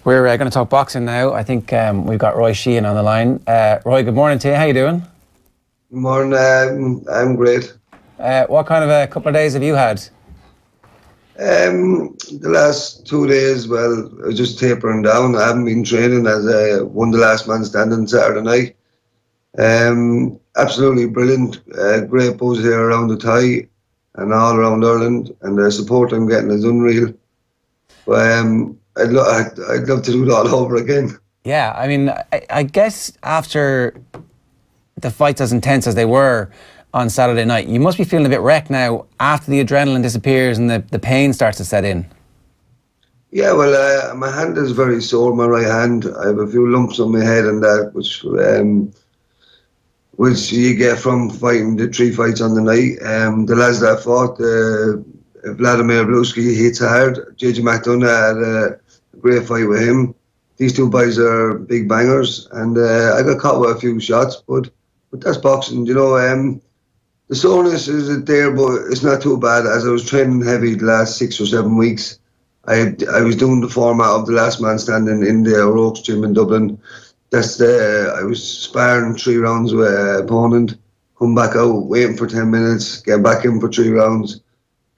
We're going to talk boxing now. I think we've got Roy Sheehan on the line. Roy, good morning to you. How you doing? Good morning. I'm great. What kind of a couple of days have you had? The last 2 days, well, I was just tapering down. I haven't been training as I won the last man standing Saturday night. Absolutely brilliant. Great buzz here around the tie and all around Ireland, and the support I'm getting is unreal. But I'd love to do it all over again. Yeah, I mean, I guess after the fights as intense as they were on Saturday night, you must be feeling a bit wrecked now after the adrenaline disappears and the pain starts to set in. Yeah, well, my hand is very sore, my right hand. I have a few lumps on my head and that, which you get from fighting the 3 fights on the night. The lads that fought, Vladimir Bluski hits hard. JJ McDonough had a great fight with him. These 2 boys are big bangers, and I got caught with a few shots, but that's boxing, you know. The soreness is there, but it's not too bad. As I was training heavy the last 6 or 7 weeks, I was doing the format of the last man standing in the O'Rourke's gym in Dublin. I was sparring 3 rounds with an opponent, come back out, waiting for 10 minutes, get back in for 3 rounds,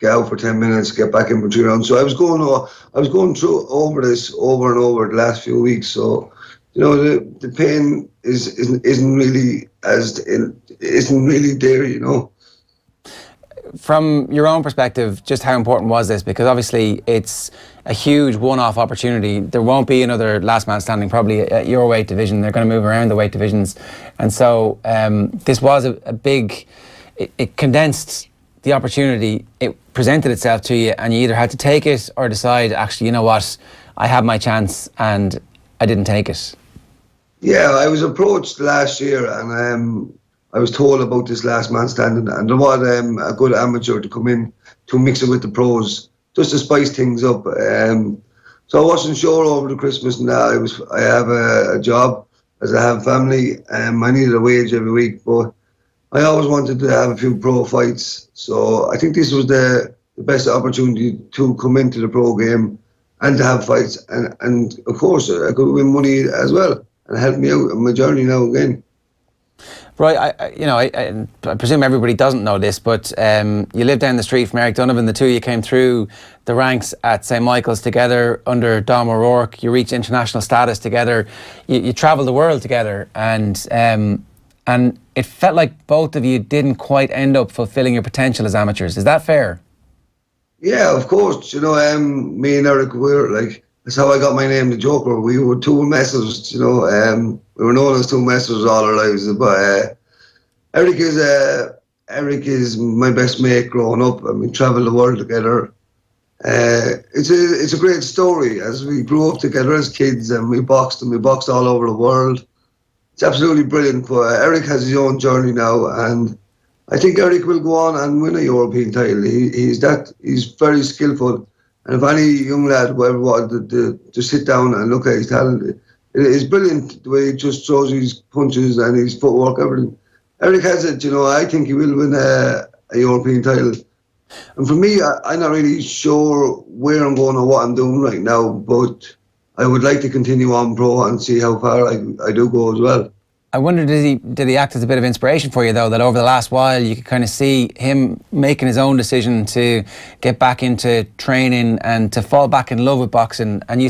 get out for 10 minutes, get back in for 3 rounds. So I was going through over this over and over the last few weeks. So, you know, the pain isn't really there, you know. From your own perspective, just how important was this? Because obviously it's a huge one-off opportunity. There won't be another last man standing probably at your weight division. They're going to move around the weight divisions. And so this was a big, it condensed the opportunity. It presented itself to you and you either had to take it or decide, actually, you know what, I had my chance and I didn't take it. Yeah, I was approached last year and I was told about this last man standing, and there was a good amateur to come in to mix it with the pros, just to spice things up. So I wasn't sure over the Christmas and that. I have a job, as I have family, I needed a wage every week, but I always wanted to have a few pro fights. So I think this was the best opportunity to come into the pro game and to have fights, and of course I could win money as well and help me out on my journey now again. Right, I presume everybody doesn't know this, but you live down the street from Eric Donovan. The two of you came through the ranks at St. Michael's together under Dom O'Rourke. You reached international status together. You travelled the world together, and it felt like both of you didn't quite end up fulfilling your potential as amateurs. Is that fair? Yeah, of course. You know, me and Eric were like, that's how I got my name, the Joker. We were 2 messers, you know. We were known as 2 messers all our lives. But Eric is my best mate growing up. I mean, travelled the world together. It's a great story as we grew up together as kids, and we boxed all over the world. It's absolutely brilliant. But Eric has his own journey now, and I think Eric will go on and win a European title. He's very skillful. And if any young lad who ever wanted to sit down and look at his talent, it is brilliant the way he just throws his punches and his footwork, everything. Eric has it, you know. I think he will win a European title. And for me, I'm not really sure where I'm going or what I'm doing right now, but I would like to continue on pro and see how far I do go as well. I wonder, did he act as a bit of inspiration for you, though, that over the last while you could kind of see him making his own decision to get back into training and to fall back in love with boxing? And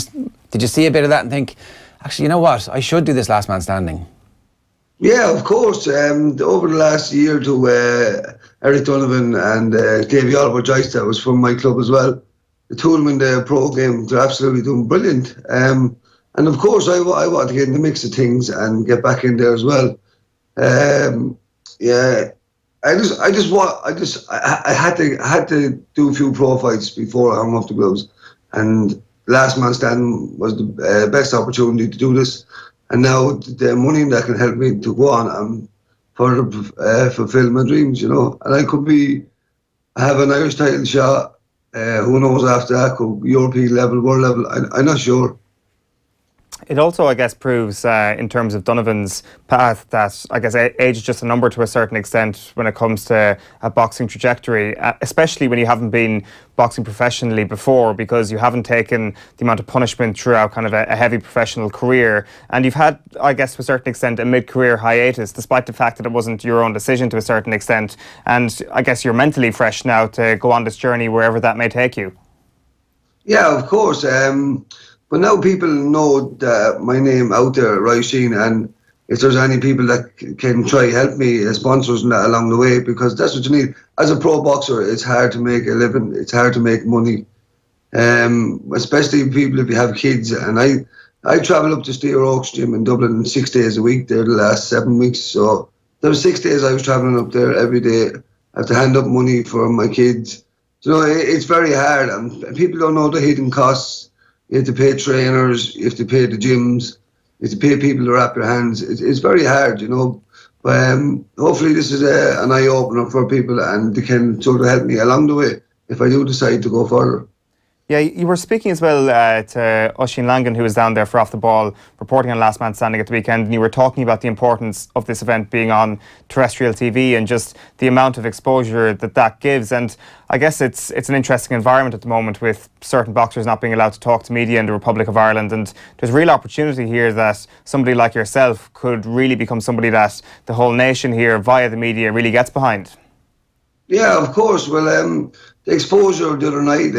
did you see a bit of that and think, actually, you know what, I should do this last man standing? Yeah, of course. Over the last year to Eric Donovan and Davey Oliver Joyce, that was from my club as well. The 2 of them in the pro game, they're absolutely doing brilliant. And of course, I want to get in the mix of things and get back in there as well. Yeah, I had to do a few pro fights before I hung up the gloves, and last man standing was the best opportunity to do this. And now the money that can help me to go on and further fulfill my dreams, you know. And I have an Irish title shot. Who knows after that? Could European level, world level? I'm not sure. It also, I guess, proves in terms of Donovan's path that, I guess, age is just a number to a certain extent when it comes to a boxing trajectory, especially when you haven't been boxing professionally before, because you haven't taken the amount of punishment throughout kind of a heavy professional career. And you've had, I guess, to a certain extent, a mid-career hiatus, despite the fact that it wasn't your own decision to a certain extent. And I guess you're mentally fresh now to go on this journey wherever that may take you. Yeah, of course. But now people know my name out there, Roy Sheehan, and if there's any people that can try help me, sponsors and that along the way, because that's what you need. As a pro boxer, it's hard to make a living. It's hard to make money, especially people if you have kids. And I travel up to Steer Oaks Gym in Dublin 6 days a week there the last 7 weeks. So there were 6 days I was traveling up there every day. I have to hand up money for my kids. So it's very hard, and people don't know the hidden costs. You have to pay trainers, you have to pay the gyms, you have to pay people to wrap your hands. It's very hard, you know. But hopefully this is an eye-opener for people, and they can sort of help me along the way if I do decide to go further. Yeah, you were speaking as well to Oisin Langan, who was down there for Off the Ball, reporting on Last Man Standing at the weekend, and you were talking about the importance of this event being on terrestrial TV and just the amount of exposure that gives. And I guess it's an interesting environment at the moment with certain boxers not being allowed to talk to media in the Republic of Ireland, and there's real opportunity here that somebody like yourself could really become somebody that the whole nation here via the media really gets behind. Yeah, of course. Well, the exposure the other night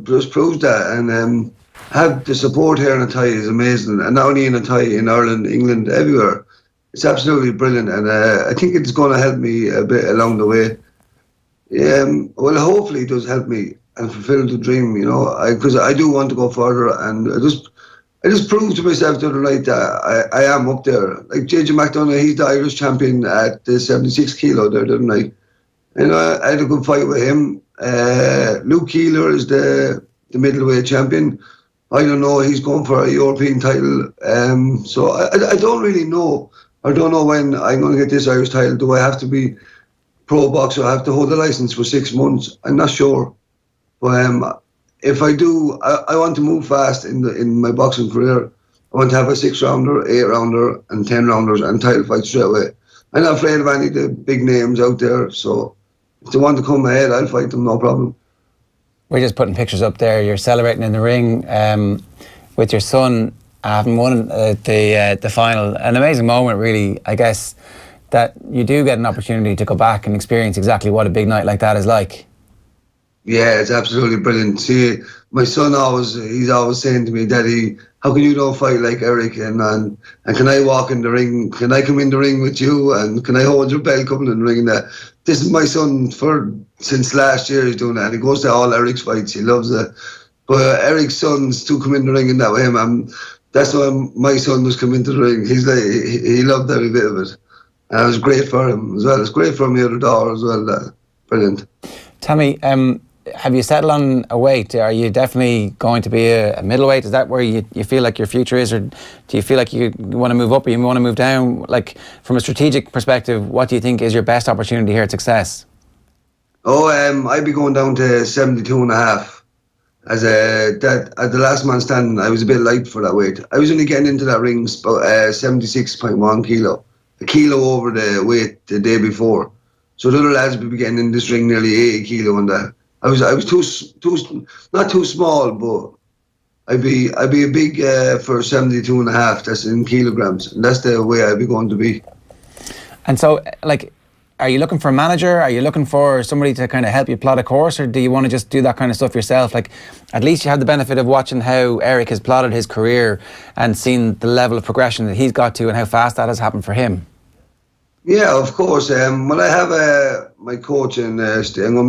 just proves that, and have the support here in Athy is amazing, and not only in Athy, in Ireland, England, everywhere. It's absolutely brilliant, and I think it's going to help me a bit along the way. Well, hopefully it does help me and fulfill the dream, you know, because I do want to go further, and I just proved to myself the other night that I am up there. Like JJ McDonough, he's the Irish champion at the 76 kilo there the other night. And I had a good fight with him. Luke Keeler is the middleweight champion. I don't know, he's going for a European title. So I don't really know. I don't know when I'm going to get this Irish title. Do I have to be pro boxer? I have to hold the license for 6 months. I'm not sure. But if I do, I want to move fast in my boxing career. I want to have a 6-rounder, 8-rounder, and 10-rounders and title fights straight away. I'm not afraid of any of the big names out there. So if they want to come ahead, I'll fight them, no problem. We're just putting pictures up there. You're celebrating in the ring with your son having won the final. An amazing moment, really, I guess, that you do get an opportunity to go back and experience exactly what a big night like that is like. Yeah, it's absolutely brilliant. See, my son he's always saying to me, Daddy, how can you don't fight like Eric? And can I walk in the ring? Can I come in the ring with you? And can I hold your belt coming in the ring? And this is my son since last year. He's doing that. And he goes to all Eric's fights. He loves it. But Eric's sons to come in the ring and that with him. That's why my son was coming to the ring. He's like, he loved every bit of it. And it was great for him as well. It's great for my other daughter as well. Brilliant. Tell me, have you settled on a weight? Are you definitely going to be a middleweight? Is that where you feel like your future is? Or do you feel like you want to move up or you want to move down? Like, from a strategic perspective, what do you think is your best opportunity here at success? I'd be going down to 72 and a half. At the Last Man Standing, I was a bit light for that weight. I was only getting into that ring 76.1 kilo. A kilo over the weight the day before. So the other lads would be getting in this ring nearly 80 kilo and that. I was not too small, but I'd be a big for 72 and a half. That's in kilograms, and that's the way I'd be going to be. And so, like, are you looking for a manager? Are you looking for somebody to kind of help you plot a course, or do you want to just do that kind of stuff yourself? Like, at least you have the benefit of watching how Eric has plotted his career and seen the level of progression that he's got to and how fast that has happened for him. Yeah, of course. Well, I have my coach in I'm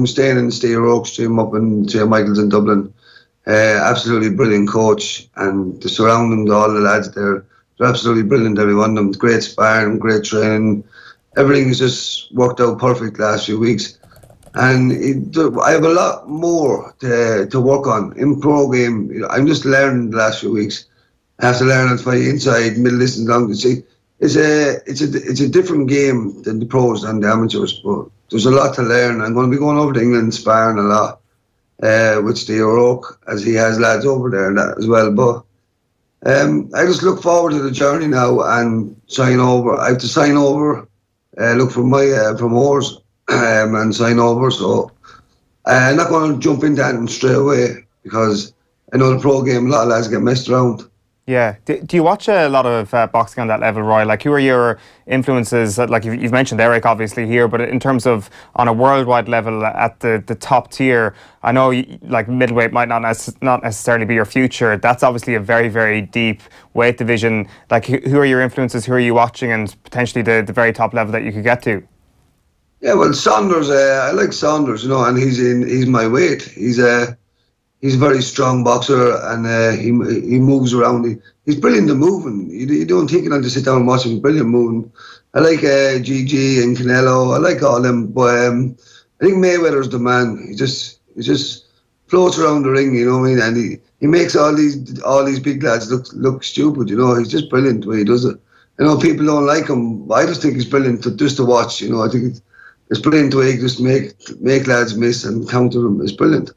staying in the Steer Oaks Gym up in St. Michael's in Dublin. Absolutely brilliant coach, and the surrounding, all the lads there, they're absolutely brilliant, every one of them. Great sparring, great training. Everything's just worked out perfect the last few weeks. And I have a lot more to work on in pro game. I'm just learning the last few weeks. I have to learn how to fight inside, middle distance, long distance. It's a different game than the pros and the amateurs, but there's a lot to learn. I'm going to be going over to England sparring a lot with Steer Oak, as he has lads over there and that as well. But I just look forward to the journey now and sign over. I have to sign over, look for my promoters and sign over. So I'm not going to jump into that straight away because I know the pro game, a lot of lads get messed around. Yeah. Do you watch a lot of boxing on that level, Roy? Like, who are your influences? Like, you've mentioned Eric, obviously, here, but in terms of on a worldwide level at the top tier, I know, like, middleweight might not necessarily be your future. That's obviously a very, very deep weight division. Like, who are your influences? Who are you watching? And potentially the very top level that you could get to? Yeah, well, Saunders, I like Saunders, you know, and he's my weight. He's a very strong boxer, and he moves around. He's brilliant at moving. You don't think you'll just sit down and watch him. He's brilliant moving. I like Gigi and Canelo. I like all them, but I think Mayweather's the man. He just floats around the ring, you know what I mean? And he makes all these big lads look stupid, you know. He's just brilliant the way he does it. I know people don't like him, but I just think he's brilliant to watch, you know. I think it's brilliant the way he just make lads miss and counter them. It's brilliant.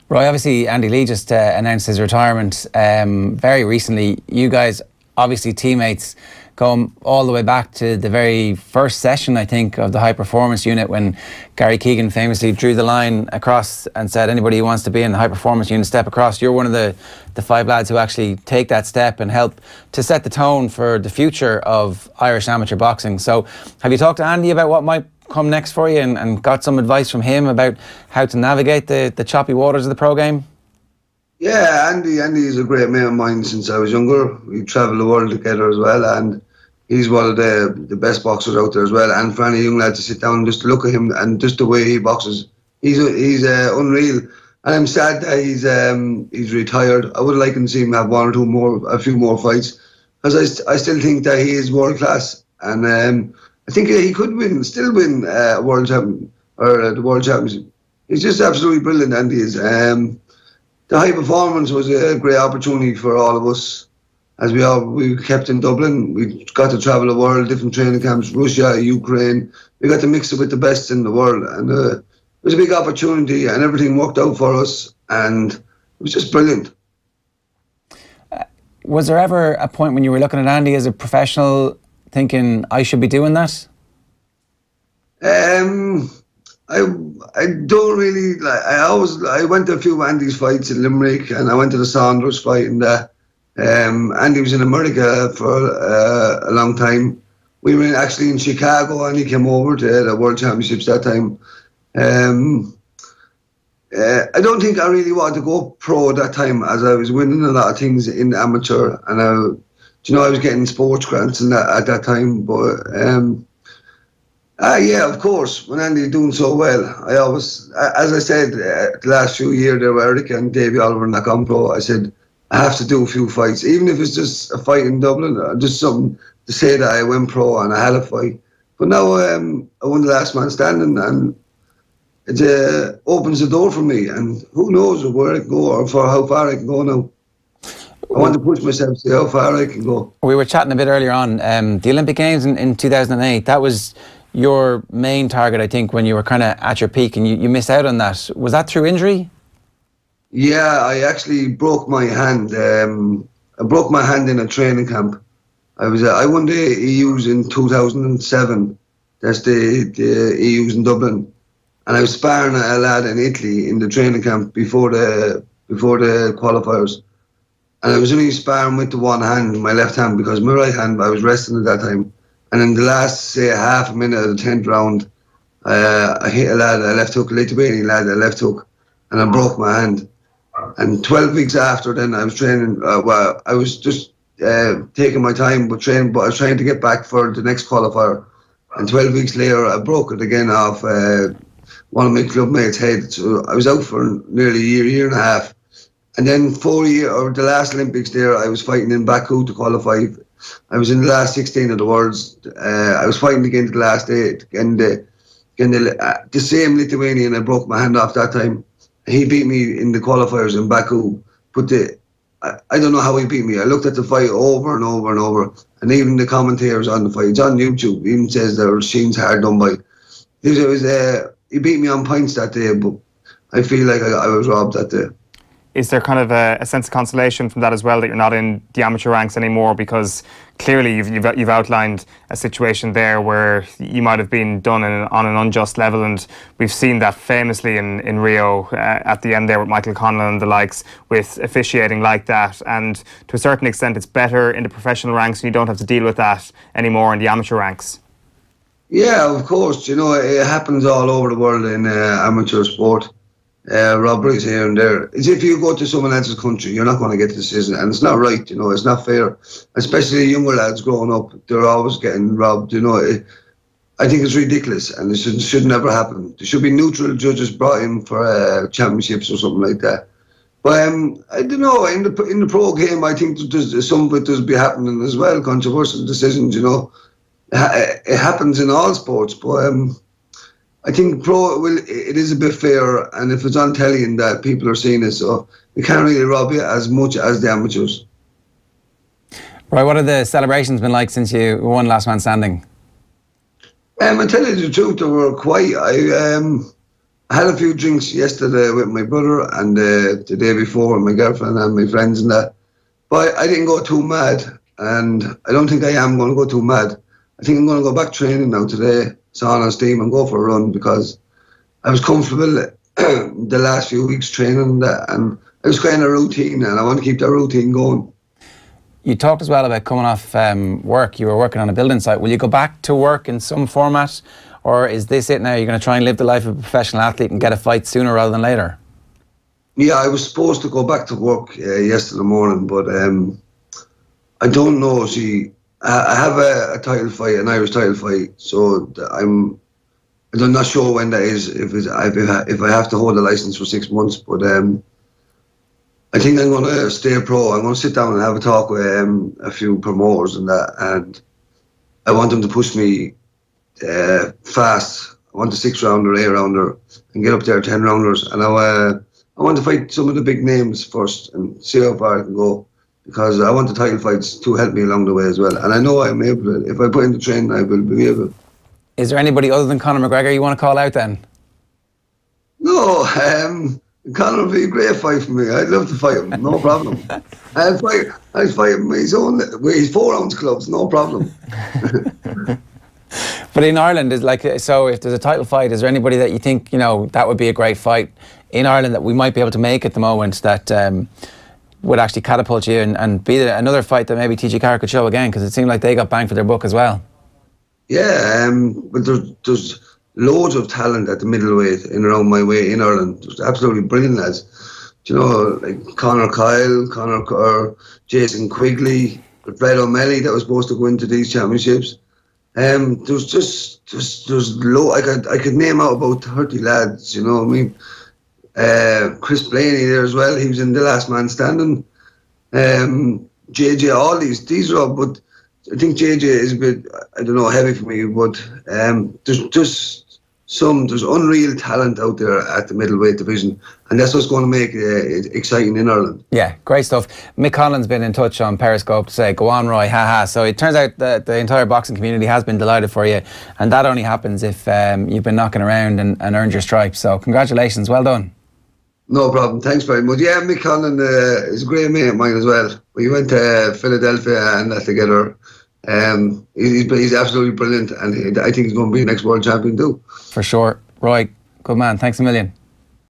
Roy, obviously Andy Lee just announced his retirement very recently. You guys, obviously teammates, going all the way back to the very first session, I think, of the high performance unit when Gary Keegan famously drew the line across and said anybody who wants to be in the high performance unit, step across. You're one of the 5 lads who actually take that step and help to set the tone for the future of Irish amateur boxing. So have you talked to Andy about what might come next for you and got some advice from him about how to navigate the choppy waters of the pro game? Yeah, Andy is a great mate of mine since I was younger. We travelled the world together as well, and he's one of the best boxers out there as well. And for any young lad to sit down and just to look at him and just the way he boxes, he's unreal. And I'm sad that he's retired. I would like to see him have a few more fights, because I still think that he is world class, and I think he could still win world champion or the world championship. He's just absolutely brilliant, Andy is. The high performance was a great opportunity for all of us, as we kept in Dublin. We got to travel the world, different training camps, Russia, Ukraine. We got to mix it with the best in the world, and it was a big opportunity, and everything worked out for us, and it was just brilliant. Was there ever a point when you were looking at Andy as a professional, thinking I should be doing that? I don't really like. I went to a few of Andy's fights in Limerick, and I went to the Saunders fight, and Andy was in America for a long time. We were actually in Chicago, and he came over to the World Championships that time. I don't think I really wanted to go pro at that time, as I was winning a lot of things in amateur, and I was getting sports grants and at that time. But yeah, of course, when Andy was doing so well, I always, as I said, the last few years there were Eric and Davey Oliver and that pro. I said I have to do a few fights, even if it's just a fight in Dublin, or just something to say that I went pro and I had a fight. But now I won the last man standing, and it opens the door for me, and who knows where I can go or for how far I can go now. I want to push myself, see how far I can go. We were chatting a bit earlier on, the Olympic Games in 2008, that was your main target, I think, when you were kind of at your peak, and you missed out on that. Was that through injury? Yeah, I actually broke my hand. I broke my hand in a training camp. I won the EUs in 2007. That's the EUs in Dublin. And I was sparring a lad in Italy in the training camp before the qualifiers. And I was only sparring with the one hand, my left hand, because my right hand, I was resting at that time. And in the last, say, half a minute of the 10th round, I hit a lad, a left hook, a Lithuanian lad, a left hook, and I broke my hand. And 12 weeks after then, I was training, I was just taking my time with training, but I was trying to get back for the next qualifier. And 12 weeks later, I broke it again off one of my club mates' head. So I was out for nearly a year and a half. And then the last Olympics there, I was fighting in Baku to qualify. I was in the last 16 of the Worlds. I was fighting against the last 8. And the same Lithuanian, I broke my hand off that time. He beat me in the qualifiers in Baku. But I don't know how he beat me. I looked at the fight over and over and over. And even the commentators on the fight, it's on YouTube, even says that Sheen's hard done by. He beat me on points that day, but I feel like I was robbed that day. is there kind of a sense of consolation from that as well, that you're not in the amateur ranks anymore? Because clearly you've outlined a situation there where you might have been done on an unjust level, and we've seen that famously in Rio at the end there with Michael Conlon and the likes, with officiating like that. And to a certain extent it's better in the professional ranks and you don't have to deal with that anymore in the amateur ranks. Yeah, of course. You know, it happens all over the world in amateur sport. Robberies here and there. It's if you go to someone else's country, you're not going to get the decision, and it's not right. You know, it's not fair. Especially younger lads growing up, they're always getting robbed. You know, I think it's ridiculous, and it should never happen. There should be neutral judges brought in for championships or something like that. But I don't know. In the pro game, I think there's some of it does be happening as well. Controversial decisions. You know, it happens in all sports, but. I think it is a bit fair, and if it's on telly and that people are seeing it, so they can't really rob you as much as the amateurs. Right, what have the celebrations been like since you won Last Man Standing? I tell you the truth, they were quiet. I had a few drinks yesterday with my brother and the day before with my girlfriend and my friends and that, but I didn't go too mad, and I don't think I am going to go too mad. I think I'm going to go back training now today. Sawn on steam and go for a run, because I was comfortable the last few weeks training and I was kind of routine, and I want to keep that routine going. You talked as well about coming off work. You were working on a building site. Will you go back to work in some format, or is this it now? You're going to try and live the life of a professional athlete and get a fight sooner rather than later? Yeah, I was supposed to go back to work yesterday morning, but I don't know. See, I have a title fight, an Irish title fight, so I'm not sure when that is, if I have to hold a license for 6 months, but I think I'm going to stay pro. I'm going to sit down and have a talk with a few promoters and that, and I want them to push me fast. I want a 6-rounder, 8-rounder, and get up there 10-rounders, and I want to fight some of the big names first and see how far I can go, because I want the title fights to help me along the way as well. And I know I'm able to. If I put in the training, I will be able. Is there anybody other than Conor McGregor you want to call out then? No, Conor would be a great fight for me. I'd love to fight him, no problem. I'd fight him with his 4-ounce clubs, no problem. But in Ireland, so if there's a title fight, is there anybody that you think, you know, that would be a great fight in Ireland that we might be able to make at the moment that would actually catapult you and be another fight that maybe TG Carr could show again, because it seemed like they got bang for their buck as well? Yeah, but there's loads of talent at the middleweight in around my way in Ireland. There's absolutely brilliant lads. Do you know, like Conor Kyle, Conor Kerr, Jason Quigley, Fred O'Malley that was supposed to go into these championships. There's I could name out about 30 lads, you know what I mean? Chris Blaney there as well, he was in the Last Man Standing. JJ, all these are all, but I think JJ is a bit, I don't know, heavy for me, but there's unreal talent out there at the middleweight division, and that's what's going to make it exciting in Ireland. Yeah, great stuff. Mick Conlon's been in touch on Periscope to say, go on Roy, haha. So it turns out that the entire boxing community has been delighted for you, and that only happens if you've been knocking around and earned your stripes. So congratulations, well done. No problem, thanks very much. Yeah, Mick Conlon is a great mate of mine as well. We went to Philadelphia and that together. He's absolutely brilliant, and I think he's going to be the next world champion too. For sure. Roy, good man, thanks a million.